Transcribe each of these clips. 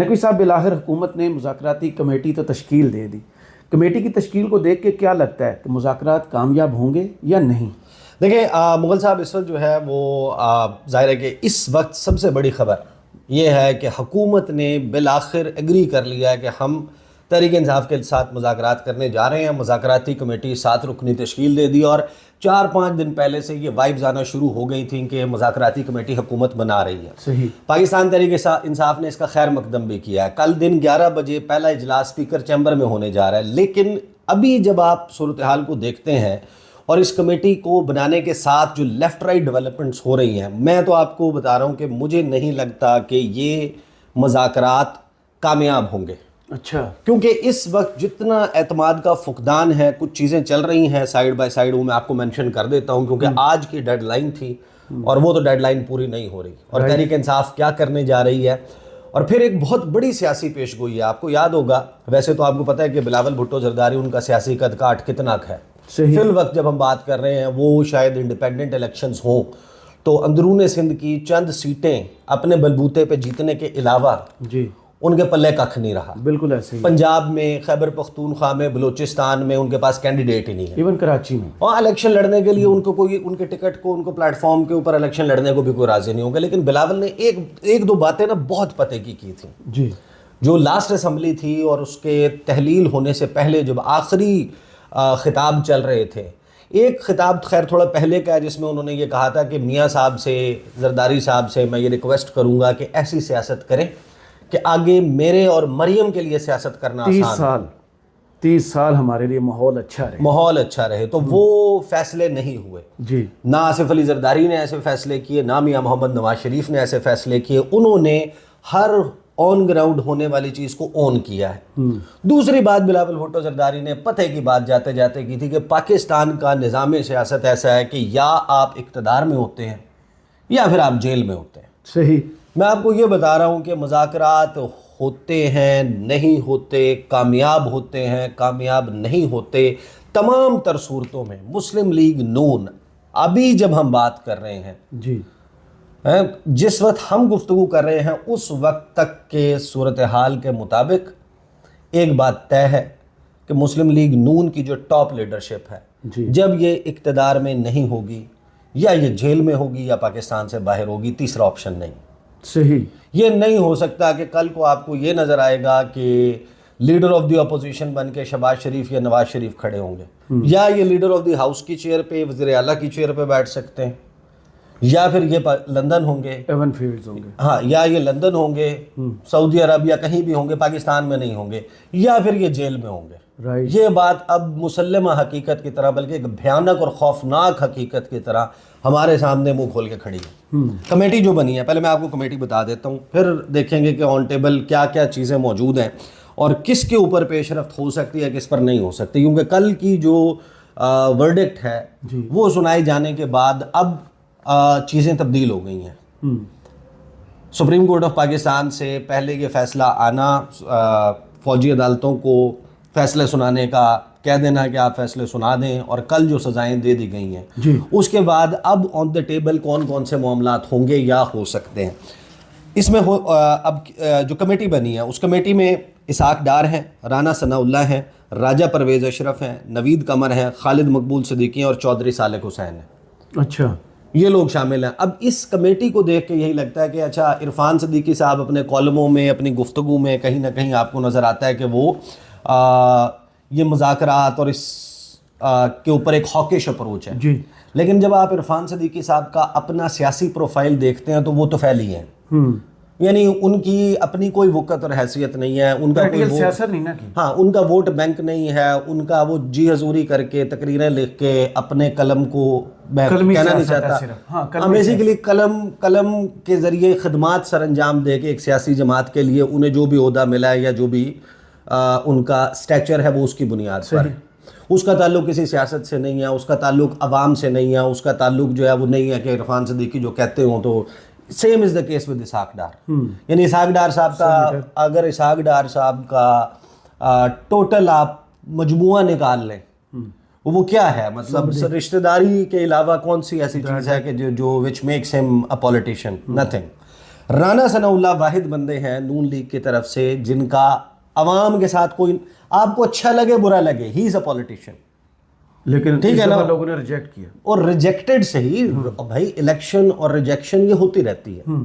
نقوی صاحب بالآخر حکومت نے مذاکراتی کمیٹی تو تشکیل دے دی. کمیٹی کی تشکیل کو دیکھ کے کیا لگتا ہے کہ مذاکرات کامیاب ہوں گے یا نہیں؟ دیکھیں مغل صاحب اس وقت جو ہے وہ ظاہر ہے کہ اس وقت سب سے بڑی خبر یہ ہے کہ حکومت نے بالآخر ایگری کر لیا ہے کہ ہم تحریک انصاف کے ساتھ مذاکرات کرنے جا رہے ہیں. مذاکراتی کمیٹی 7 رکنی تشکیل دے دی اور 4-5 دن پہلے سے یہ وائبز آنا شروع ہو گئی تھیں کہ مذاکراتی کمیٹی حکومت بنا رہی ہے. صحیح. پاکستان تحریک انصاف نے اس کا خیر مقدم بھی کیا ہے. کل دن 11 بجے پہلا اجلاس اسپیکر چیمبر میں ہونے جا رہا ہے. لیکن ابھی جب آپ صورتحال کو دیکھتے ہیں اور اس کمیٹی کو بنانے کے ساتھ جو لیفٹ رائٹ ڈیولپمنٹس ہو رہی ہیں, میں تو آپ کو بتا رہا ہوں کہ مجھے نہیں لگتا کہ یہ مذاکرات کامیاب ہوں گے. اچھا. کیونکہ اس وقت جتنا اعتماد کا فقدان ہے, کچھ چیزیں چل رہی ہیں سائیڈ بائی سائیڈ, وہ میں آپ کو مینشن کر دیتا ہوں کیونکہ آج کی ڈیڈ لائن تھی اور وہ تو ڈیڈ لائن پوری نہیں ہو رہی. اور تحریک انصاف کیا کرنے جا رہی ہے, اور پھر ایک بہت بڑی سیاسی پیش گوئی ہے. آپ کو یاد ہوگا, ویسے تو آپ کو پتہ ہے کہ بلاول بھٹو زرداری ان کا سیاسی قد کاٹ کتنا ہے. فی الوقت جب ہم بات کر رہے ہیں وہ شاید انڈیپینڈنٹ الیکشنز ہوں تو اندرون سندھ کی چند سیٹیں اپنے بلبوتے پہ جیتنے کے علاوہ جی ان کے پلے ککھ نہیں رہا. بالکل ایسے ہی. پنجاب میں, خیبر پختونخوا میں, بلوچستان میں ان کے پاس کینڈیڈیٹ ہی نہیں ہے. ایون کراچی میں. اور الیکشن لڑنے کے لیے ان کو کوئی, ان کے ٹکٹ کو, ان کو پلیٹ فارم کے اوپر الیکشن لڑنے کو بھی کوئی راضی نہیں ہوگا. لیکن بلاول نے ایک دو باتیں نا بہت پتے کی تھیں. جی. جو لاسٹ اسمبلی تھی اور اس کے تحلیل ہونے سے پہلے جب آخری خطاب چل رہے تھے, ایک خطاب خیر تھوڑا پہلے کا ہے جس میں انہوں نے یہ کہا تھا کہ میاں صاحب سے, زرداری صاحب سے میں یہ ریکویسٹ کروں گا کہ ایسی سیاست کریں کہ آگے میرے اور مریم کے لیے سیاست کرنا آسان. 30 سال ہمارے لیے ماحول اچھا رہے. تو وہ فیصلے نہیں ہوئے. جی. نہ آصف علی زرداری نے ایسے فیصلے کیے, نہ میاں محمد نواز شریف نے ایسے فیصلے کیے. انہوں نے ہر آن گراؤنڈ ہونے والی چیز کو اون کیا ہے. دوسری بات بلاول بھٹو زرداری نے پتہ کی بات جاتے جاتے کی تھی کہ پاکستان کا نظام سیاست ایسا ہے کہ یا آپ اقتدار میں ہوتے ہیں یا پھر آپ جیل میں ہوتے ہیں. صحیح. میں آپ کو یہ بتا رہا ہوں کہ مذاکرات ہوتے ہیں, نہیں ہوتے, کامیاب ہوتے ہیں, کامیاب نہیں ہوتے. تمام تر صورتوں میں مسلم لیگ نون ابھی جب ہم بات کر رہے ہیں, جی, جس وقت ہم گفتگو کر رہے ہیں اس وقت تک کے صورتحال کے مطابق ایک بات طے ہے کہ مسلم لیگ نون کی جو ٹاپ لیڈرشپ ہے, جب یہ اقتدار میں نہیں ہوگی یا یہ جیل میں ہوگی یا پاکستان سے باہر ہوگی. تیسرا آپشن نہیں. صحیح. یہ نہیں ہو سکتا کہ کل کو آپ کو یہ نظر آئے گا کہ لیڈر آف دی اپوزیشن بن کے شہباز شریف یا نواز شریف کھڑے ہوں گے, یا یہ لیڈر آف دی ہاؤس کی چیئر پہ, وزیر اعلیٰ کی چیئر پہ بیٹھ سکتے ہیں, یا پھر یہ لندن ہوں گے, ایون فیلڈز ہوں گے, ہاں, یا یہ لندن ہوں گے, سعودی عرب یا کہیں بھی ہوں گے, پاکستان میں نہیں ہوں گے, یا پھر یہ جیل میں ہوں گے. یہ بات اب مسلمہ حقیقت کی طرح بلکہ ایک بھیانک اور خوفناک حقیقت کی طرح ہمارے سامنے منہ کھول کے کھڑی ہے. کمیٹی جو بنی ہے, پہلے میں آپ کو کمیٹی بتا دیتا ہوں, پھر دیکھیں گے کہ آن ٹیبل کیا کیا چیزیں موجود ہیں اور کس کے اوپر پیش رفت ہو سکتی ہے, کس پر نہیں ہو سکتی. کیونکہ کل کی جو ورڈکٹ ہے وہ سنائے جانے کے بعد اب چیزیں تبدیل ہو گئی ہیں. سپریم کورٹ آف پاکستان سے پہلے یہ فیصلہ آنا, فوجی عدالتوں کو فیصلے سنانے کا کہہ دینا کہ آپ فیصلے سنا دیں, اور کل جو سزائیں دے دی گئی ہیں اس کے بعد اب آن دا ٹیبل کون کون سے معاملات ہوں گے یا ہو سکتے ہیں. اس میں اب جو کمیٹی بنی ہے اس کمیٹی میں اسحاق ڈار ہیں, رانا ثناء اللہ ہیں, راجہ پرویز اشرف ہیں, نوید قمر ہیں, خالد مقبول صدیقی ہیں اور چودھری صالح حسین ہیں. اچھا, یہ لوگ شامل ہیں. اب اس کمیٹی کو دیکھ کے یہی لگتا ہے کہ اچھا, عرفان صدیقی صاحب اپنے کالموں میں, اپنی گفتگو میں کہیں نہ کہیں آپ کو نظر آتا ہے کہ وہ یہ مذاکرات اور اس کے اوپر ایک ہاکش اپروچ ہے. جی. لیکن جب آپ عرفان صدیقی صاحب کا اپنا سیاسی پروفائل دیکھتے ہیں تو وہ تو پھیلی ہیں, یعنی ان کی اپنی کوئی وقت اور حیثیت نہیں ہے, ان کا کوئی سیاست نہیں نا کی, ہاں, ان کا ووٹ بینک نہیں ہے, ان کا وہ جی حضوری کر کے تقریریں لکھ کے اپنے قلم کو, میں کہنا نہیں چاہتا, بیسیکلی قلم کے ذریعے خدمات سر انجام دے کے ایک سیاسی جماعت کے لیے انہیں جو بھی عہدہ ملا ہے یا جو بھی ان کا سٹیچر ہے وہ اس کی بنیاد پر ہے. اس کا تعلق کسی سیاست سے نہیں ہے, اس کا تعلق عوام سے نہیں ہے, اس کا تعلق جو ہے وہ نہیں ہے کہ عرفان صدیقی جو کہتے ہوں تو same as the case with Ishaq Dar. یعنی اسحاق ڈار صاحب کا, اگر اسحاق ڈار صاحب کا ٹوٹل آپ مجموعہ نکال لیں وہ کیا ہے, مطلب رشتہ داری کے علاوہ کون سی ایسی چیز ہے کہ جو which makes him a politician? Nothing. Rana ثناء اللہ واحد بندے ہیں نون لیگ کی طرف سے جن کا عوام کے ساتھ کوئی، آپ کو اچھا لگے برا لگے، ہی از اے پولیٹیشین، لیکن ٹھیک ہے نا، لوگوں نے ریجیکٹ کیا، اور ریجیکٹڈ سے ہی بھائی الیکشن اور ریجیکشن یہ ہوتی رہتی ہے،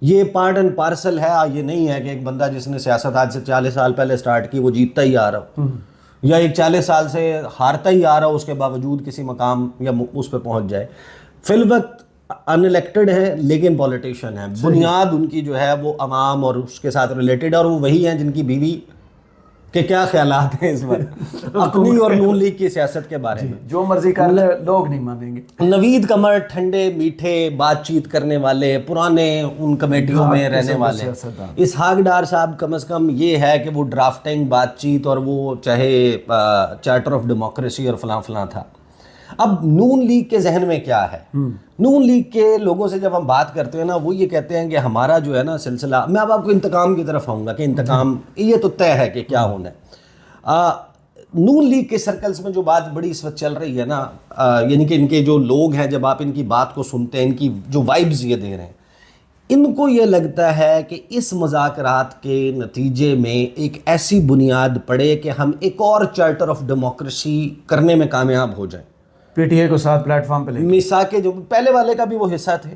یہ پارٹ اینڈ پارسل ہے. یہ نہیں ہے کہ ایک بندہ جس نے سیاست آج سے 40 سال پہلے سٹارٹ کی وہ جیتتا ہی آ رہا ہو، یا ایک 40 سال سے ہارتا ہی آ رہا ہو اس کے باوجود کسی مقام یا اس پہ پہنچ جائے. فی الوقت ان الیکٹڈ ہیں لیکن پولیٹیشین ہیں، بنیاد ان کی جو ہے وہ عوام اور اس کے ساتھ ریلیٹڈ، اور وہ وہی ہیں جن کی بیوی کہ کیا خیالات ہیں اس وقت اپنی اور نون لیگ کی سیاست کے بارے میں. جو مرضی کر لے لوگ نہیں مانیں گے. نوید قمر ٹھنڈے میٹھے بات چیت کرنے والے، پرانے ان کمیٹیوں میں رہنے والے. اسحاق ڈار صاحب کم از کم یہ ہے کہ وہ ڈرافٹنگ بات چیت اور وہ چاہے چارٹر آف ڈیموکریسی اور فلاں فلاں تھا. اب نون لیگ کے ذہن میں کیا ہے؟ نون لیگ کے لوگوں سے جب ہم بات کرتے ہیں نا، وہ یہ کہتے ہیں کہ ہمارا جو ہے نا سلسلہ، میں اب آپ کو انتقام کی طرف آؤں گا کہ انتقام یہ تو طے ہے کہ کیا ہونا ہے. نون لیگ کے سرکلز میں جو بات بڑی اس وقت چل رہی ہے نا، یعنی کہ ان کے جو لوگ ہیں، جب آپ ان کی بات کو سنتے ہیں، ان کی جو وائبز یہ دے رہے ہیں، ان کو یہ لگتا ہے کہ اس مذاکرات کے نتیجے میں ایک ایسی بنیاد پڑے کہ ہم ایک اور چارٹر آف ڈیموکریسی کرنے میں کامیاب ہو جائیں. پی ٹی اے کو ساتھ پلیٹ فارم پہ لے میثاق جو پہلے والے کا بھی وہ حصہ تھے،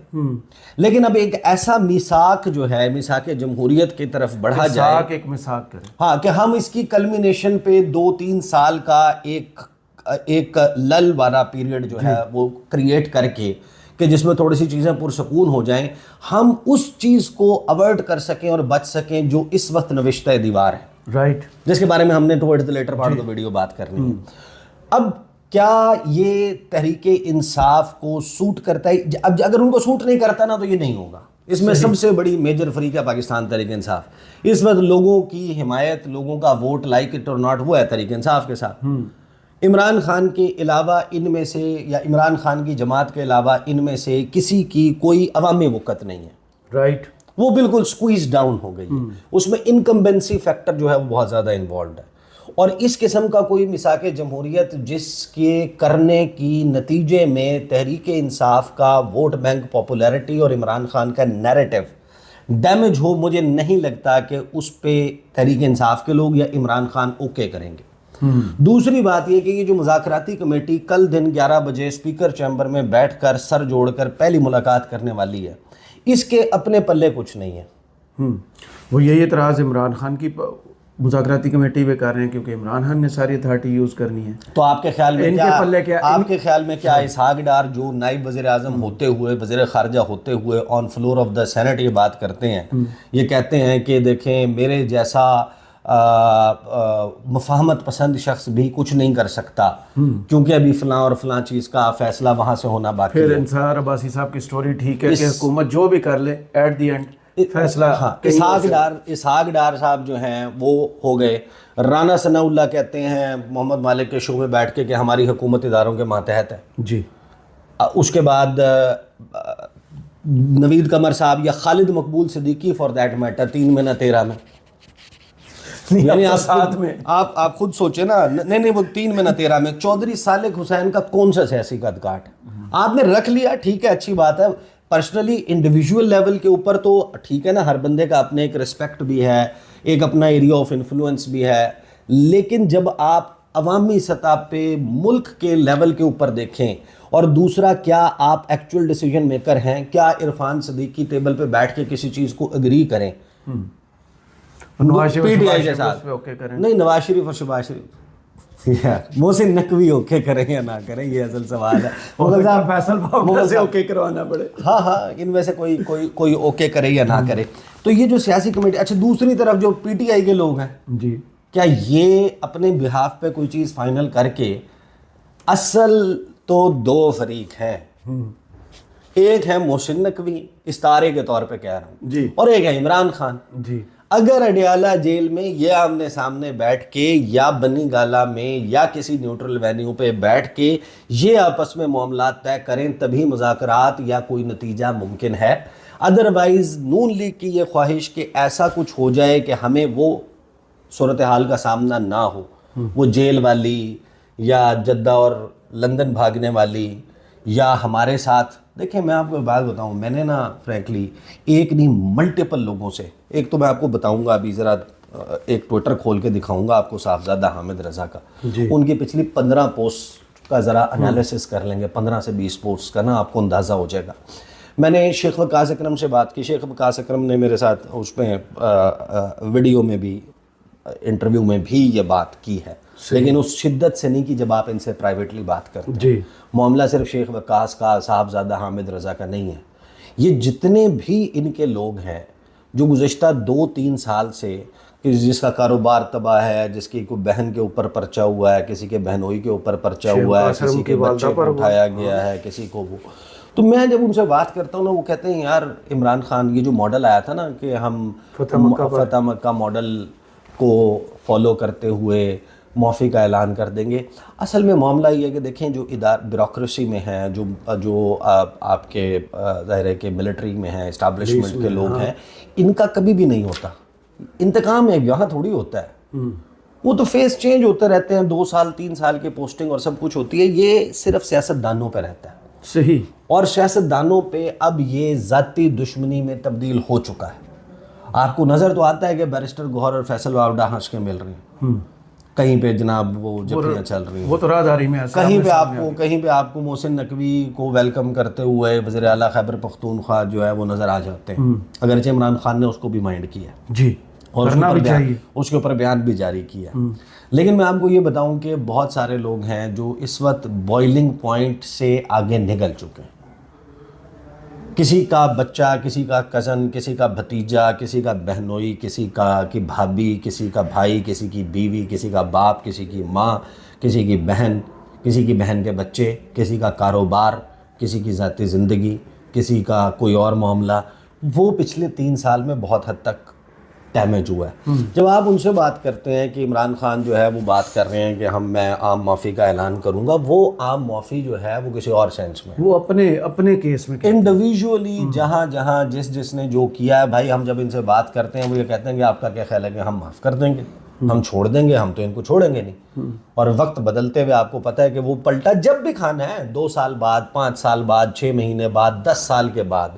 لیکن اب ایک ایسا میثاق جو ہے میثاق جمہوریت کی طرف بڑھا جائے، ایک میثاق کریں، ہاں، کہ ہم اس کی کلمینیشن پہ 2-3 سال کا ایک لل والا پیریڈ جو ہے وہ کریٹ کر کے کہ جس میں تھوڑی سی چیزیں پرسکون ہو جائیں، ہم اس چیز کو اوائڈ کر سکیں اور بچ سکیں جو اس وقت نوشتہ دیوار ہے، رائٹ، جس کے بارے میں ہم نے toward the latter part of the video بات کرنی ہے. اب کیا یہ تحریک انصاف کو سوٹ کرتا ہے؟ اب اگر ان کو سوٹ نہیں کرتا نا تو یہ نہیں ہوگا. اس میں سب سے بڑی میجر فریق ہے پاکستان تحریک انصاف. اس وقت لوگوں کی حمایت، لوگوں کا ووٹ، لائک اٹ اور ناٹ، وہ ہے تحریک انصاف کے ساتھ. عمران خان کے علاوہ ان میں سے، یا عمران خان کی جماعت کے علاوہ ان میں سے کسی کی کوئی عوامی وقت نہیں ہے، رائٹ، وہ بالکل سکویز ڈاؤن ہو گئی. اس میں انکمبنسی فیکٹر جو ہے وہ بہت زیادہ انوالوڈ ہے، اور اس قسم کا کوئی میثاق جمہوریت جس کے کرنے کی نتیجے میں تحریک انصاف کا ووٹ بینک، پاپولیرٹی اور عمران خان کا نیریٹو ڈیمیج ہو، مجھے نہیں لگتا کہ اس پہ تحریک انصاف کے لوگ یا عمران خان اوکے کریں گے. دوسری بات یہ کہ یہ جو مذاکراتی کمیٹی کل دن 11 بجے اسپیکر چیمبر میں بیٹھ کر سر جوڑ کر پہلی ملاقات کرنے والی ہے، اس کے اپنے پلے کچھ نہیں ہے. وہ یہی اعتراض عمران خان کی مذاکراتی کمیٹی پہ کر رہے ہیں کیونکہ عمران خان نے ساری اتھارٹی یوز کرنی ہے. تو آپ کے خیال میں آپ کے خیال میں کیا اسحاق ڈار جو نائب وزیر اعظم ہوتے ہوئے، وزیر خارجہ ہوتے ہوئے on floor of the Saint یہ بات کرتے ہیں، یہ کہتے ہیں کہ دیکھیں میرے جیسا مفاہمت پسند شخص بھی کچھ نہیں کر سکتا کیونکہ ابھی فلاں اور فلاں چیز کا فیصلہ وہاں سے ہونا باقی ہے. پھر انصار عباسی صاحب کی سٹوری ٹھیک ہے کہ حکومت جو بھی کر لے ایٹ دی اینڈ فیصلہ. اسحاق ڈار صاحب جو ہیں وہ ہو گئے. رانا ثناء اللہ کہتے ہیں محمد مالک کے شو میں بیٹھ کے کہ ہماری حکومت اداروں کے ماتحت ہے. جی. اس کے بعد نوید قمر صاحب یا خالد مقبول صدیقی فار دیٹ میٹر 3 میں نہ 13 میں، یعنی آپ خود سوچیں نا، نہیں وہ 3 میں نہ 13 میں چودھری صالح حسین کا کون سا سیاسی قد کاٹ آپ نے رکھ لیا، ٹھیک ہے اچھی بات ہے. پرسنلی انڈیویجول لیول کے اوپر تو ٹھیک ہے نا، ہر بندے کا اپنے ایک ریسپیکٹ بھی ہے، ایک اپنا ایریا آف انفلوئنس بھی ہے، لیکن جب آپ عوامی سطح پہ ملک کے لیول کے اوپر دیکھیں، اور دوسرا کیا آپ ایکچوئل ڈیسیجن میکر ہیں، کیا عرفان صدیقی ٹیبل پہ بیٹھ کے کسی چیز کو اگری کریں پی ٹی آئی کے ساتھ؟ نہیں، نواز شریف اور شہباز شریف، محسن نقوی اوکے کریں یا نہ کریں یہ اصل سوال ہے. فیصل سے اوکے کروانا پڑے. ہاں ان میں سے کوئی اوکے کرے یا نہ کرے. تو یہ جو سیاسی کمیٹی، اچھا دوسری طرف جو پی ٹی آئی کے لوگ ہیں، جی، کیا یہ اپنے بہاف پہ کوئی چیز فائنل کر کے، اصل تو 2 فریق ہیں، ایک ہے محسن نقوی استارے کے طور پہ کہہ رہا ہوں جی، اور ایک ہے عمران خان. جی. اگر اڈیالہ جیل میں یہ آمنے سامنے بیٹھ کے، یا بنی گالا میں، یا کسی نیوٹرل وینیو پہ بیٹھ کے یہ آپس میں معاملات طے کریں، تبھی مذاکرات یا کوئی نتیجہ ممکن ہے. ادروائز نون لیگ کی یہ خواہش کہ ایسا کچھ ہو جائے کہ ہمیں وہ صورتحال کا سامنا نہ ہو، وہ جیل والی یا جدہ اور لندن بھاگنے والی یا ہمارے ساتھ. دیکھیں میں آپ کو ایک بات بتاؤں, میں نے نا فرینکلی ایک نہیں ملٹیپل لوگوں سے, ایک تو میں آپ کو بتاؤں گا ابھی ذرا ایک ٹویٹر کھول کے دکھاؤں گا آپ کو صاحبزادہ حامد رضا کا, ان کی پچھلی 15 پوسٹ کا ذرا انالیسس کر لیں گے, 15 سے 20 پوسٹ کا نا, آپ کو اندازہ ہو جائے گا. میں نے شیخ وقاص اکرم سے بات کی, شیخ وقاص اکرم نے میرے ساتھ اس میں ویڈیو میں بھی انٹرویو میں بھی یہ بات کی ہے, لیکن اس شدت سے نہیں کہ جب آپ ان سے پرائیویٹلی بات کرتے ہیں. جی معاملہ صرف شیخ وقاص کا, صاحبزادہ حامد رضا کا نہیں ہے. یہ جتنے بھی ان کے لوگ ہیں جو گزشتہ 2-3 سال سے, جس کا کاروبار تباہ ہے, جس کی کوئی بہن کے اوپر پرچہ ہوا ہے, کسی کے بہنوئی کے اوپر پرچہ ہوا ہے, کسی کے بچے کو اٹھایا گیا ہے, کسی کو وہ, تو میں جب ان سے بات کرتا ہوں نا, وہ کہتے ہیں یار عمران خان, یہ جو ماڈل آیا تھا نا کہ ہم فتح مکہ ماڈل کو فالو کرتے ہوئے معافی کا اعلان کر دیں گے. اصل میں معاملہ یہ ہے کہ دیکھیں جو بیوروکریسی میں ہیں, جو آپ کے ظاہر ہے کہ ملٹری میں ہیں, اسٹیبلشمنٹ کے لوگ ہیں, ان کا کبھی بھی نہیں ہوتا. انتقام ہے یہاں تھوڑی ہوتا ہے, وہ تو فیس چینج ہوتے رہتے ہیں, 2 سال 3 سال کے پوسٹنگ اور سب کچھ ہوتی ہے. یہ صرف سیاست دانوں پہ رہتا ہے. صحیح. اور سیاست دانوں پہ اب یہ ذاتی دشمنی میں تبدیل ہو چکا ہے. آپ کو نظر تو آتا ہے کہ بیرسٹر گوہر اور فیصل واوڈہ ہنس کے مل رہی ہیں, کہیں پہ جناب وہ جفریاں چل رہی ہیں, وہ تو راہداری میں, کہیں پہ آپ کو محسن نقوی کو ویلکم کرتے ہوئے وزیر اعلیٰ خیبر پختونخوا جو ہے وہ نظر آ جاتے ہیں, اگرچہ عمران خان نے اس کو بھی مائنڈ کیا جی, اور اس کے اوپر بیان بھی جاری کیا. لیکن میں آپ کو یہ بتاؤں کہ بہت سارے لوگ ہیں جو اس وقت بوائلنگ پوائنٹ سے آگے نکل چکے ہیں. کسی کا بچہ, کسی کا کزن, کسی کا بھتیجا, کسی کا بہنوئی, کسی کی بھابھی, کسی کا بھائی, کسی کی بیوی, کسی کا باپ, کسی کی ماں, کسی کی بہن, کسی کی بہن کے بچے, کسی کا کاروبار, کسی کی ذاتی زندگی, کسی کا کوئی اور معاملہ, وہ پچھلے 3 سال میں بہت حد تک ڈیمیج ہوا ہے. جب آپ ان سے بات کرتے ہیں کہ عمران خان جو ہے وہ بات کر رہے ہیں کہ میں عام معافی کا اعلان کروں گا, وہ عام معافی جو ہے وہ کسی اور سینس میں, وہ اپنے کیس میں انڈیویجولی جہاں جس نے جو کیا ہے. بھائی ہم جب ان سے بات کرتے ہیں وہ یہ کہتے ہیں کہ آپ کا کیا خیال ہے کہ ہم معاف کر دیں گے, ہم چھوڑ دیں گے, ہم تو ان کو چھوڑیں گے نہیں. اور وقت بدلتے ہوئے آپ کو پتہ ہے کہ وہ پلٹا جب بھی کھانا ہے, 2 سال بعد, 5 سال بعد, 6 مہینے بعد, 10 سال کے بعد,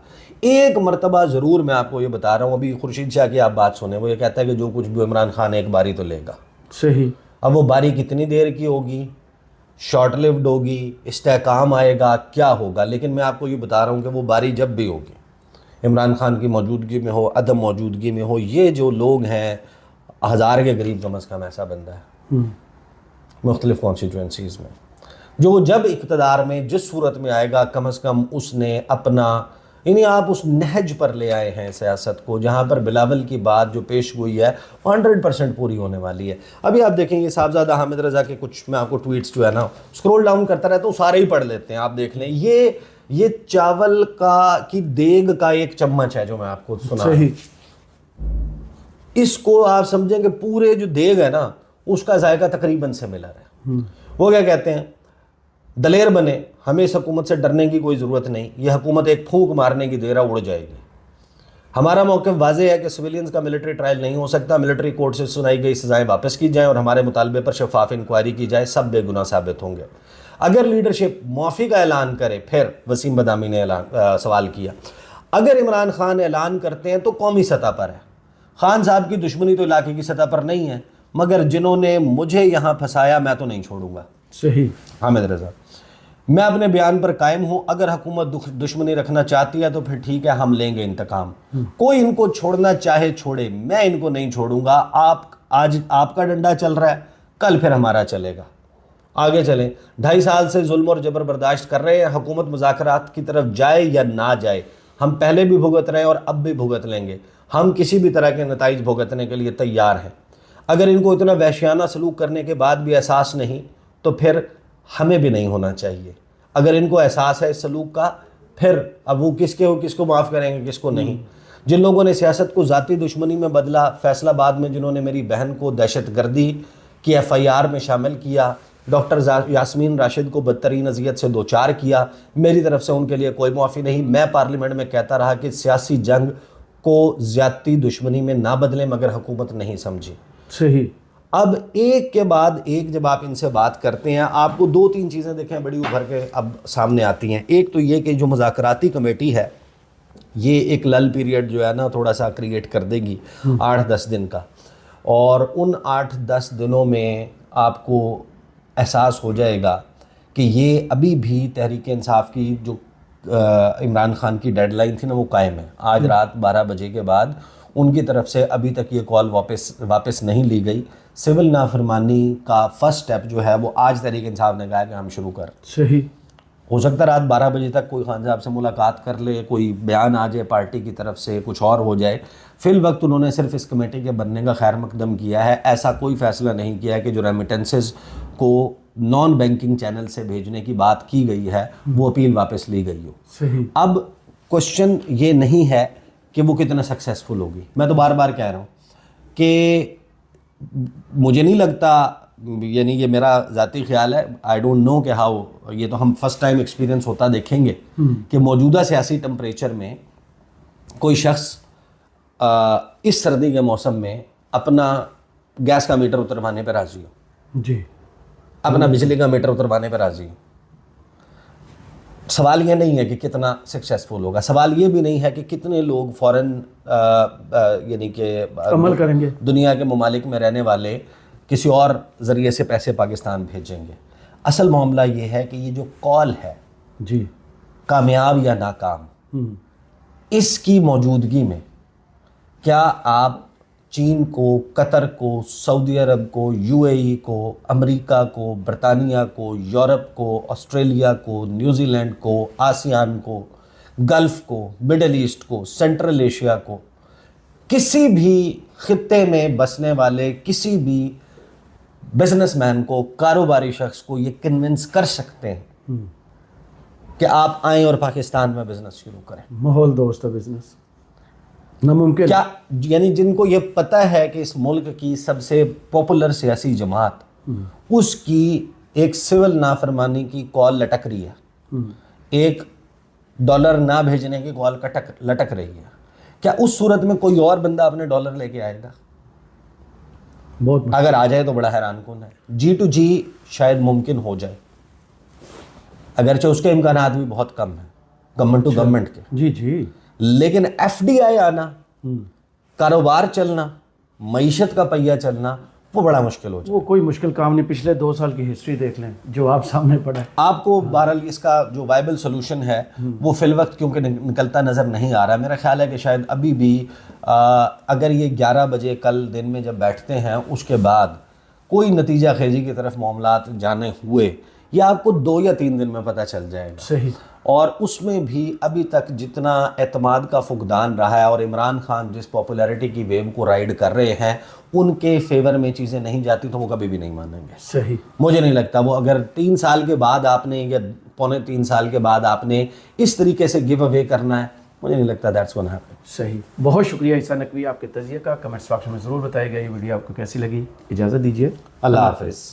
ایک مرتبہ ضرور میں آپ کو یہ بتا رہا ہوں. ابھی خورشید شاہ کی آپ بات سنیں, وہ یہ کہتا ہے کہ جو کچھ بھی عمران خان ایک باری تو لے گا. صحیح. اب وہ باری کتنی دیر کی ہوگی, شارٹ لیوڈ ہوگی, استحکام آئے گا, کیا ہوگا, لیکن میں آپ کو یہ بتا رہا ہوں کہ وہ باری جب بھی ہوگی, عمران خان کی موجودگی میں ہو, عدم موجودگی میں ہو, یہ جو لوگ ہیں 1000 کے قریب کم از کم ایسا بندہ ہے مختلف کانسٹیٹوئنسیز میں, جو جب اقتدار میں جس صورت میں آئے گا کم از کم اس نے اپنا, یعنی آپ اس نہج پر لے آئے ہیں سیاست کو جہاں پر بلاول کی بات جو پیش گوئی ہے 100% پوری ہونے والی ہے. ابھی آپ دیکھیں یہ صاحبزادہ حامد رضا کے کچھ میں آپ کو ٹویٹس جو ہے نا اسکرول ڈاؤن کرتا رہتا ہوں, سارے ہی پڑھ لیتے ہیں, آپ دیکھ لیں. یہ چاول کی دیگ کا ایک چمچ ہے جو میں آپ کو سنا رہا ہوں. اس کو آپ سمجھیں کہ پورے جو دیگ ہے نا اس کا ذائقہ تقریباً سے ملا رہا ہے. وہ کیا کہتے ہیں, دلیر بنے, ہمیں اس حکومت سے ڈرنے کی کوئی ضرورت نہیں, یہ حکومت ایک پھونک مارنے کی دیر اڑ جائے گی. ہمارا موقف واضح ہے کہ سویلینز کا ملٹری ٹرائل نہیں ہو سکتا, ملٹری کورٹ سے سنائی گئی سزائیں واپس کی جائیں اور ہمارے مطالبے پر شفاف انکوائری کی جائے, سب بے گناہ ثابت ہوں گے. اگر لیڈرشپ معافی کا اعلان کرے, پھر وسیم بدامی نے سوال کیا, اگر عمران خان اعلان کرتے ہیں تو قومی سطح پر ہے, خان صاحب کی دشمنی تو علاقے کی سطح پر نہیں ہے, مگر جنہوں نے مجھے یہاں پھنسایا میں تو نہیں چھوڑوں گا. صحیح. حامد رضا, میں اپنے بیان پر قائم ہوں, اگر حکومت دشمنی رکھنا چاہتی ہے تو پھر ٹھیک ہے, ہم لیں گے انتقام. کوئی ان کو چھوڑنا چاہے چھوڑے, میں ان کو نہیں چھوڑوں گا. آج آپ کا ڈنڈا چل رہا ہے, کل پھر ہمارا چلے گا. آگے چلیں. 2.5 سال سے ظلم اور جبر برداشت کر رہے ہیں, حکومت مذاکرات کی طرف جائے یا نہ جائے, ہم پہلے بھی بھگت رہے ہیں اور اب بھی بھگت لیں گے. ہم کسی بھی طرح کے نتائج بھگتنے کے لیے تیار ہیں. اگر ان کو اتنا وحشیانہ سلوک کرنے کے بعد بھی احساس نہیں تو پھر ہمیں بھی نہیں ہونا چاہیے. اگر ان کو احساس ہے اس سلوک کا, پھر اب وہ کس کو معاف کریں گے, کس کو نہیں. جن لوگوں نے سیاست کو ذاتی دشمنی میں بدلا, فیصل آباد میں جنہوں نے میری بہن کو دہشت گردی کی FIR میں شامل کیا, ڈاکٹر یاسمین راشد کو بدترین اذیت سے دوچار کیا, میری طرف سے ان کے لیے کوئی معافی نہیں. میں پارلیمنٹ میں کہتا رہا کہ سیاسی جنگ کو ذاتی دشمنی میں نہ بدلیں, مگر حکومت نہیں سمجھی. صحیح. اب ایک کے بعد ایک جب آپ ان سے بات کرتے ہیں آپ کو 2-3 چیزیں دیکھیں بڑی ابھر کے اب سامنے آتی ہیں. ایک تو یہ کہ جو مذاکراتی کمیٹی ہے یہ ایک لل پیریڈ جو ہے نا تھوڑا سا کریٹ کر دے گی 8-10 دن کا, اور ان 8-10 دنوں میں آپ کو احساس ہو جائے گا کہ یہ ابھی بھی تحریک انصاف کی جو عمران خان کی ڈیڈ لائن تھی نا وہ قائم ہے. آج رات 12 بجے کے بعد ان کی طرف سے ابھی تک یہ کال واپس نہیں لی گئی. سول نافرمانی کا فرسٹ سٹیپ جو ہے وہ آج تحریک انصاف نے کہا کہ ہم شروع کر. صحیح. ہو سکتا ہے رات 12 بجے تک کوئی خان صاحب سے ملاقات کر لے, کوئی بیان آ جائے پارٹی کی طرف سے, کچھ اور ہو جائے. فی الوقت انہوں نے صرف اس کمیٹی کے بننے کا خیر مقدم کیا ہے. ایسا کوئی فیصلہ نہیں کیا ہے کہ جو ریمیٹنسز کو نان بینکنگ چینل سے بھیجنے کی بات کی گئی ہے وہ اپیل واپس لی گئی ہو. صحیح. اب کوشچن یہ نہیں ہے کہ وہ کتنا سکسیسفل ہوگی. میں تو بار بار کہہ رہا ہوں کہ مجھے نہیں لگتا, یعنی یہ میرا ذاتی خیال ہے, آئی ڈونٹ نو کہ ہاؤ, یہ تو ہم فرسٹ ٹائم ایکسپیرینس ہوتا دیکھیں گے کہ موجودہ سیاسی ٹمپریچر میں کوئی شخص اس سردی کے موسم میں اپنا گیس کا میٹر اتروانے پہ راضی ہو, جی, اپنا بجلی کا میٹر اتروانے پہ راضی ہو. سوال یہ نہیں ہے کہ کتنا سکسیسفل ہوگا, سوال یہ بھی نہیں ہے کہ کتنے لوگ فوراً یعنی کہ عمل کریں گے, دنیا کے ممالک میں رہنے والے کسی اور ذریعے سے پیسے پاکستان بھیجیں گے. اصل معاملہ یہ ہے کہ یہ جو کال ہے جی, کامیاب یا ناکام, اس کی موجودگی میں کیا آپ چین کو, قطر کو, سعودی عرب کو, یو اے ای کو, امریکہ کو, برطانیہ کو, یورپ کو, آسٹریلیا کو, نیوزی لینڈ کو, آسیان کو, گلف کو, مڈل ایسٹ کو, سینٹرل ایشیا کو, کسی بھی خطے میں بسنے والے کسی بھی بزنس مین کو, کاروباری شخص کو یہ کنونس کر سکتے ہیں کہ آپ آئیں اور پاکستان میں بزنس شروع کریں؟ ماحول دوست ہے بزنس, ناممکن کیا, یعنی جن کو یہ پتہ ہے کہ اس ملک کی سب سے پاپولر سیاسی جماعت اس کی ایک سول نافرمانی کی کال لٹک رہی ہے, ایک ڈالر نہ بھیجنے کی کال لٹک رہی ہے, کیا اس صورت میں کوئی اور بندہ اپنے ڈالر لے کے آئے گا؟ بہت اگر آ جائے تو بڑا حیران کن ہے. جی ٹو جی شاید ممکن ہو جائے, اگرچہ اس کے امکانات بھی بہت کم ہیں گورنمنٹ ٹو گورنمنٹ کے, جی جی, لیکن ایف ڈی آئی آنا, کاروبار چلنا, معیشت کا پہیہ چلنا وہ بڑا مشکل ہو جائے. وہ کوئی مشکل کام نہیں. پچھلے 2 سال کی ہسٹری دیکھ لیں جو آپ سامنے پڑا ہے. آپ کو بہرحال اس کا جو وائبل سولوشن ہے وہ فی الوقت کیونکہ نکلتا نظر نہیں آ رہا. میرا خیال ہے کہ شاید ابھی بھی اگر یہ 11 بجے کل دن میں جب بیٹھتے ہیں اس کے بعد کوئی نتیجہ خیزی کی طرف معاملات جانے ہوئے, یہ آپ کو 2 یا 3 دن میں پتہ چل جائے گا. صحیح. اور اس میں بھی ابھی تک جتنا اعتماد کا فقدان رہا ہے اور عمران خان جس پاپولیرٹی کی ویو کو رائڈ کر رہے ہیں ان کے فیور میں چیزیں نہیں جاتی تو وہ کبھی بھی نہیں مانیں گے. صحیح. مجھے نہیں لگتا وہ, اگر 3 سال کے بعد آپ نے یا 2.25 سال کے بعد آپ نے اس طریقے سے گیو اوے کرنا ہے, مجھے نہیں لگتا دیٹس گونا ہیپن. صحیح. بہت شکریہ عیسیٰ نقوی آپ کے تجزیے کا. کمنٹس باکس میں ضرور بتائے گا یہ ویڈیو آپ کو کیسی لگی. اجازت دیجیے, اللہ حافظ.